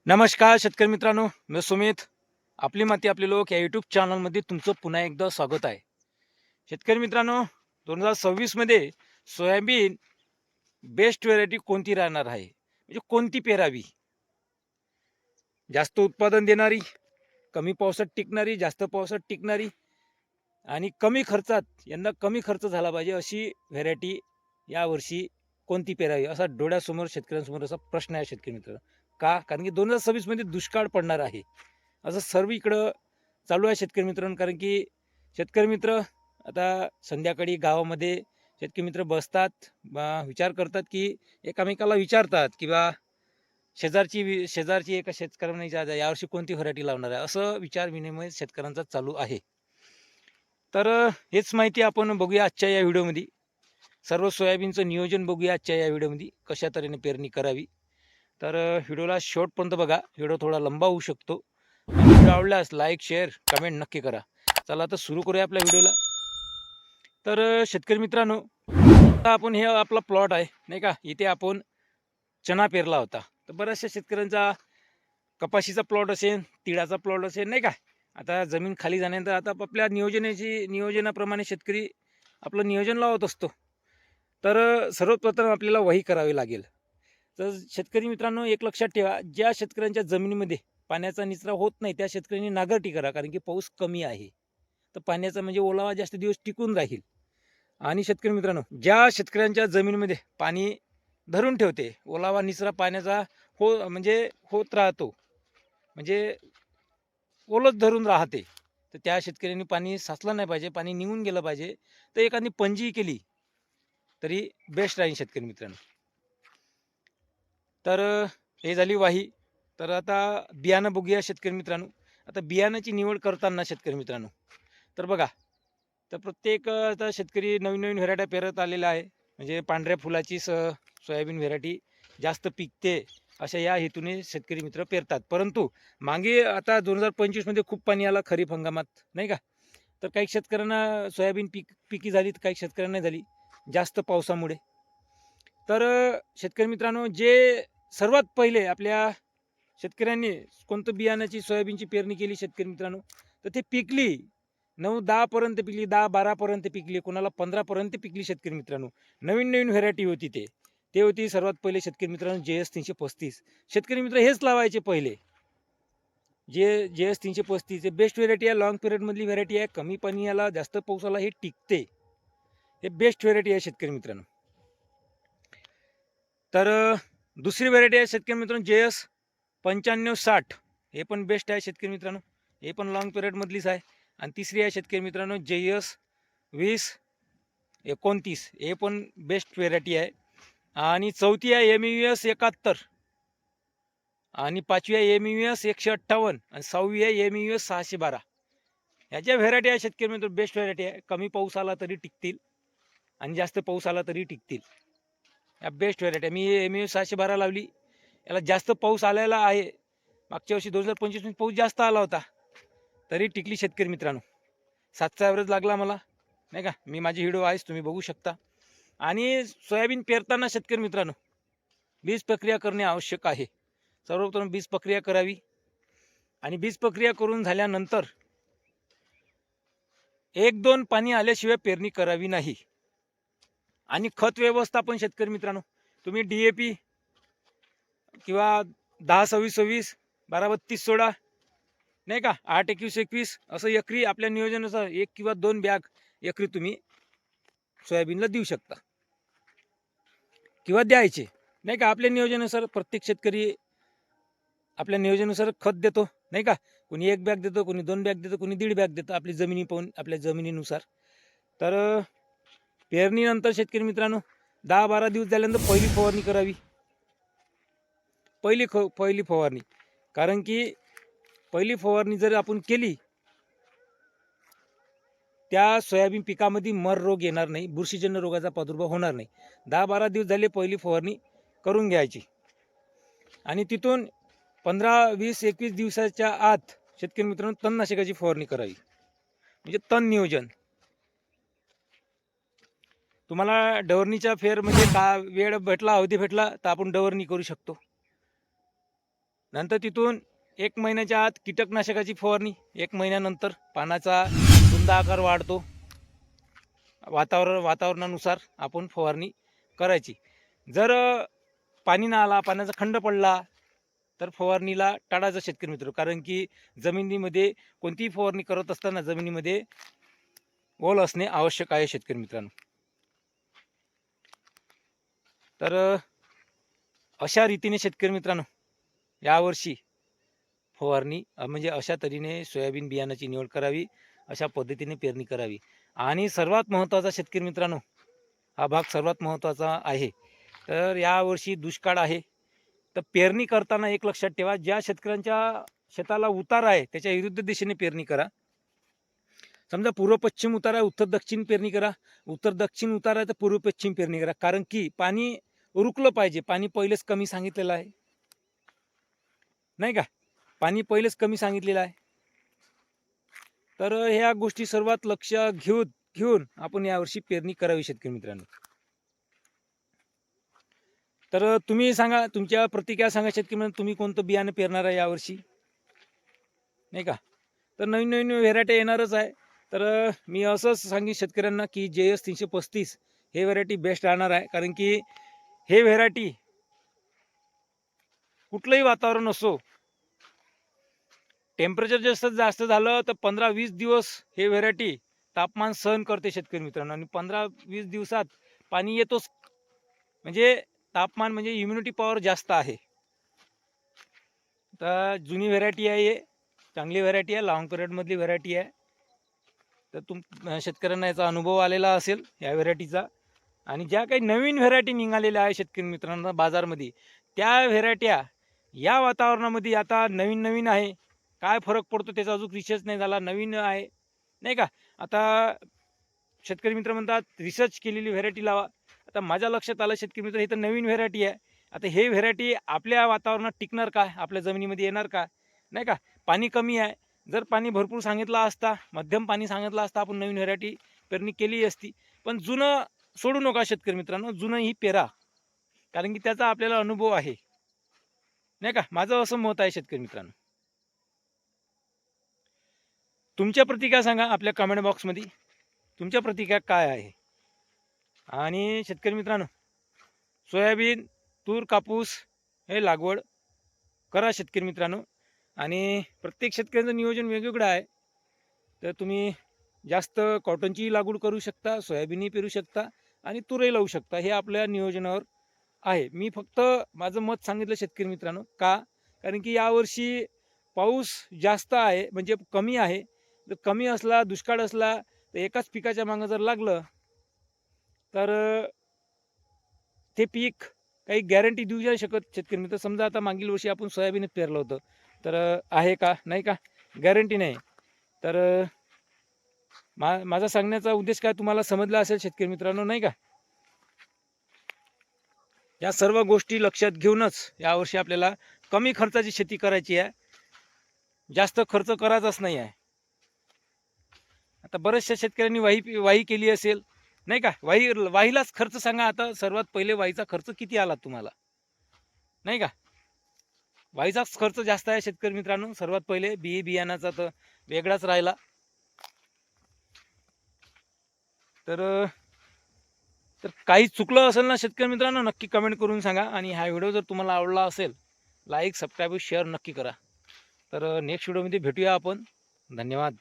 नमस्कार शेतकरी मित्रांनो, मी सुमित. आपली माती आपले लोक या यूट्यूब चॅनलमध्ये तुमचं पुन्हा एकदा स्वागत आहे. शेतकरी मित्रांनो, 2026 मध्ये सोयाबीन बेस्ट व्हेरायटी कोणती राहणार आहे? म्हणजे कोणती पेरावी? जास्त उत्पादन देणारी, कमी पावसात टिकणारी, जास्त पावसात टिकणारी आणि कमी खर्चात, यंदा कमी खर्च झाला पाहिजे अशी व्हेरायटी यावर्षी कोणती पेरावी? असा डोळ्यासमोर शेतकऱ्यांसमोर असा प्रश्न आहे शेतकरी मित्रांनो. का? कारण की 2026 मध्ये दुष्काळ पडणार आहे. असं सर्व इकडं चालू आहे शेतकरी मित्रांनो. कारण की शेतकरी मित्र आता संध्याकाळी गावामध्ये शेतकरी मित्र बसतात, विचार करतात की एकमेकाला विचारतात की बा शेजारची एका शेतकऱ्याने यावर्षी कोणती व्हरायटी लावणार आहे, असं विचार विनिमय शेतकऱ्यांचा चालू आहे. तर हेच माहिती आपण बघूया आजच्या या व्हिडिओमध्ये. सर्व सोयाबीनचं नियोजन बघूया आजच्या या व्हिडिओमध्ये, कशा तऱ्हेने पेरणी करावी. तर व्हिडिओला शेवटपर्यंत बघा. व्हिडिओ थोडा लंबा होऊ शकतो. व्हिडिओ आवडल्यास लाईक, शेअर, कमेंट नक्की करा. चला आता सुरू करूया आपल्या व्हिडिओला. तर शेतकरी मित्रांनो, आता आपण हे आपला प्लॉट आहे नाही का, इथे आपण चणा पेरला होता. तर बऱ्याचशा शेतकऱ्यांचा कपाशीचा प्लॉट असेल, तिळाचा प्लॉट असेल नाही का. आता जमीन खाली झाल्यानंतर आता आपल्या नियोजनाप्रमाणे शेतकरी आपलं नियोजन लावत असतो. तर सर्वप्रथम आपल्याला वही करावी लागेल. तर शेतकरी मित्रांनो, एक लक्षात ठेवा, ज्या शेतकऱ्यांच्या जमिनीमध्ये पाण्याचा निचरा होत नाही त्या शेतकऱ्यांनी नांगरटी करा. कारण की पाऊस कमी आहे, तर पाण्याचा म्हणजे ओलावा जास्त दिवस टिकून राहील. आणि शेतकरी मित्रांनो, ज्या शेतकऱ्यांच्या जमिनीमध्ये पाणी धरून ठेवते, ओलावा निचरा पाण्याचा म्हणजे होत राहतो, म्हणजे ओलच धरून राहते, तर त्या शेतकऱ्यांनी पाणी साचलं नाही पाहिजे, पाणी निघून गेलं पाहिजे. तर एखादी पंजी केली तरी बेस्ट राहील शेतकरी मित्रांनो. तर हे झाली वाही. तर आता बियाणं बघूया शेतकरी मित्रांनो. आता बियाणाची निवड करताना शेतकरी मित्रांनो, तर बघा, तर प्रत्येक आता शेतकरी नवीन नवीन व्हेरायट्या पेरत आलेला आहे. म्हणजे पांढऱ्या फुलाची सोयाबीन व्हेरायटी जास्त पिकते, अशा या हेतूने शेतकरी मित्र पेरतात. परंतु मागे आता 2025 मध्ये खूप पाणी आलं खरीप हंगामात नाही का. तर काही शेतकऱ्यांना सोयाबीन पिकी झाली, तर काही शेतकऱ्यांना नाही झाली जास्त पावसामुळे. तर शेतकरी मित्रांनो, जे सर्वात पहिले आपल्या शेतकऱ्यांनी कोणतं बियाण्याची सोयाबीनची पेरणी केली शेतकरी मित्रांनो, तर ते पिकली 9-10 पर्यंत पिकली, 10-12 पर्यंत पिकली, कोणाला 15 पर्यंत पिकली शेतकरी मित्रांनो. नवीन नवीन व्हेरायटी होती ते होती सर्वात पहिले शेतकरी मित्रांनो JS 335. शेतकरी मित्र हेच लावायचे पहिले. JS 335 बेस्ट व्हेरायटी आहे, लॉंग पिरियड मधली व्हेरायटी आहे, कमी पाणी आला जास्त पाऊस आला हे टिकते, हे बेस्ट व्हेरायटी आहे शेतकरी मित्रांनो. तर दुसरी व्हेरायटी आहे शेतकरी मित्रांनो JS 9560. हे पण बेस्ट आहे शेतकरी मित्रांनो, हे पण लॉंग पिरियड मधलीच आहे. आणि तिसरी आहे शेतकरी मित्रांनो JS 2029. हे पण बेस्ट व्हेरायटी आहे. आणि चौथी आहे MEVS 71. आणि पाचवी आहे MEVS 158. आणि सहावी आहे MEVS 612. ह्याच्या व्हेरायटी आहे शेतकरी मित्र, बेस्ट व्हेरायटी आहे. कमी पाऊस आला तरी टिकतील आणि जास्त पाऊस आला तरी टिकतील. या बेस्ट व्हेरायटी आहे. मी MEVS 612 लावली, याला जास्त पाऊस आलेला आहे. मागच्या वर्षी 2025 मध्ये पाऊस जास्त आला होता, तरी टिकली शेतकरी मित्रांनो. 7चा ॲव्हरेज लागला मला नाही का. मी माझी व्हिडिओ आहेच, तुम्ही बघू शकता. आणि सोयाबीन पेरताना शेतकरी मित्रांनो, बीज प्रक्रिया करणे आवश्यक आहे. सर्वप्रथम बीज प्रक्रिया करावी. आणि बीज प्रक्रिया करून झाल्यानंतर 1-2 पाणी आल्याशिवाय पेरणी करावी नाही. आणि खत व्यवस्थापन शेतकरी मित्रांनो, तुम्ही DAP किंवा 10-26-26, 12-32-16 नाही का, 8-21-21 असं एकरी आपल्या नियोजनानुसार 1 किंवा 2 बॅग एकरी तुम्ही सोयाबीनला देऊ शकता किंवा द्यायचे नाही का. आपल्या नियोजनानुसार प्रत्येक शेतकरी आपल्या नियोजनानुसार खत देतो नाही का. कोणी 1 बॅग देतो, कोणी 2 बॅग देतो, कोणी 1.5 बॅग देतो, आपली जमिनी पाहून, आपल्या जमिनीनुसार. तर पेरणीनंतर शेतकरी मित्रांनो 10-12 दिवस झाल्यानंतर पहिली फवारणी करावी. पहिली फवारणी, कारण की पहिली फवारणी जर आपण केली, त्या सोयाबीन पिकामध्ये मर रोग येणार नाही, बुरशीजन्य रोगाचा प्रादुर्भाव होणार नाही. 10-12 दिवस झाले पहिली फवारणी करून घ्यायची. आणि तिथून 15-20-21 दिवसाच्या आत शेतकरी मित्रांनो तणनाशकाची फवारणी करावी. म्हणजे तण नियोजन. तुम्हाला डवरणीच्या फेर म्हणजे का वेळ भेटला, अवधी भेटला, तर आपण डवरणी करू शकतो. नंतर तिथून 1 महिन्याच्या आत कीटकनाशकाची फवारणी, 1 महिन्यानंतर पानाचा रुंद आकार वाढतो, वातावरणानुसार आपण फवारणी करायची. जर पाणी न आला, पाण्याचा खंड पडला तर फवारणीला टाळायचं शेतकरी मित्र. कारण की जमिनीमध्ये कोणतीही फवारणी करत असताना जमिनीमध्ये ओल असणे आवश्यक आहे शेतकरी मित्रांनो. तर अशा रीतीने शेतकरी मित्रांनो यावर्षी फवारणी म्हणजे अशा तऱ्हेने सोयाबीन बियाणाची निवड करावी, अशा पद्धतीने पेरणी करावी. आणि सर्वात महत्त्वाचा शेतकरी मित्रांनो, हा भाग सर्वात महत्त्वाचा आहे. तर यावर्षी दुष्काळ आहे. तर पेरणी करताना एक लक्षात ठेवा, ज्या शेतकऱ्यांच्या शेताला उतार आहे त्याच्या विरुद्ध दिशेने पेरणी करा. समजा पूर्व पश्चिम उतार आहे, उत्तर दक्षिण पेरणी करा. उत्तर दक्षिण उतार आहे तर पूर्व पश्चिम पेरणी करा. कारण की पाणी रुकलं पाहिजे. पाणी पहिलेच कमी सांगितलेलं आहे, नाही का? पाणी पहिलेच कमी सांगितलेलं आहे. तर ह्या गोष्टी सर्वात लक्ष घेऊन आपण यावर्षी पेरणी करावी शेतकरी मित्रांनो. तर तुम्ही सांगा, तुमच्या प्रतिक्रिया सांगा शेतकरी मित्रांनो, तुम्ही कोणतं बियाणं पेरणार आहे यावर्षी, नाही का? तर नवीन नवीन व्हेरायटी येणारच आहे. तर मी असंच सांगेन शेतकऱ्यांना की JS 335 हे व्हेरायटी बेस्ट राहणार आहे. कारण की हे व्हेरायटी कुठलंही वातावरण असो, टेम्परेचर जास्त झालं तर 15-20 दिवस हे व्हेरायटी तापमान सहन करते शेतकरी मित्रांनो. आणि 15-20 दिवसात पाणी येतोच. म्हणजे तापमान म्हणजे इम्युनिटी पॉवर जास्त आहे. तर जुनी व्हेरायटी आहे, हे चांगली व्हेरायटी आहे, लॉंग पिरियडमधली व्हेरायटी आहे. तर शेतकऱ्यांना याचा अनुभव आलेला असेल या व्हेरायटीचा. आणि ज्या काही नवीन व्हेरायटी निघालेल्या आहे शेतकरी मित्रांना बाजारमध्ये, त्या व्हेरायट्या या वातावरणामध्ये आता नवीन आहे. काय फरक पडतो त्याचा अजून रिसर्च नाही झाला, नवीन आहे, नाही का? आता शेतकरी मित्र म्हणतात रिसर्च केलेली व्हेरायटी लावा. आता माझ्या लक्षात आलं शेतकरी मित्र, हे तर नवीन व्हेरायटी आहे. आता हे व्हेरायटी आपल्या वातावरणात टिकणार का, आपल्या जमिनीमध्ये येणार का, नाही का? पाणी कमी आहे. जर पाणी भरपूर सांगितलं असता, मध्यम पाणी सांगितलं असतं, आपण नवीन व्हेरायटी पेरणी केली असती. पण जुनं सोडू नका शेतकरी मित्रांनो, जुनं ही पेरा. कारण की त्याचा आपल्याला अनुभव आहे, नाही का? माझं असं मत आहे शेतकरी मित्रांनो. तुमच्या प्रतिक्रिया सांगा आपल्या कमेंट बॉक्समध्ये, तुमच्या प्रतिक्रिया काय आहे. आणि शेतकरी मित्रांनो, सोयाबीन, तूर, कापूस हे लागवड करा शेतकरी मित्रांनो. आणि प्रत्येक शेतकऱ्यांचं नियोजन वेगवेगळं आहे. तर तुम्ही जास्त कॉटनची लागवड करू शकता, सोयाबीनही पेरू शकता आणि तूरही लावू शकता. हे आपल्या नियोजनावर आहे. मी फक्त माझं मत सांगितलं शेतकरी मित्रांनो. का? कारण की यावर्षी पाऊस जास्त आहे, म्हणजे कमी आहे. जर कमी असला, दुष्काळ असला, तर एकाच पिकाच्या मागं जर लागलं तर ते पीक काही गॅरंटी देऊ नाही शकत शेतकरी मित्र. समजा आता मागील वर्षी आपण सोयाबीनच पेरलं होतं, तर आहे का, नाही का? गॅरंटी नाही. तर माझा सांगण्याचा उद्देश काय तुम्हाला समजला असेल शेतकरी मित्रांनो, नाही का? या सर्व गोष्टी लक्षात घेऊनच यावर्षी आपल्याला कमी खर्चाची शेती करायची आहे, जास्त खर्च करायचाच नाही आहे. आता बऱ्याचशा शेतकऱ्यांनी वाही केली असेल, नाही का? वाहीलाच खर्च सांगा. आता सर्वात पहिले वाहीचा खर्च किती आला तुम्हाला, नाही का? वाहीचाच खर्च जास्त आहे शेतकरी मित्रांनो. सर्वात पहिले बियाणाचा तर वेगळाच राहिला. तर काही चुकलं असेल ना शेतकरी मित्रांनो, नक्की कमेंट करून सांगा. आणि हा व्हिडिओ जर तुम्हाला आवडला असेल, लाईक, सबस्क्राईब, शेअर नक्की करा. तर नेक्स्ट व्हिडिओमध्ये भेटूया आपण. धन्यवाद.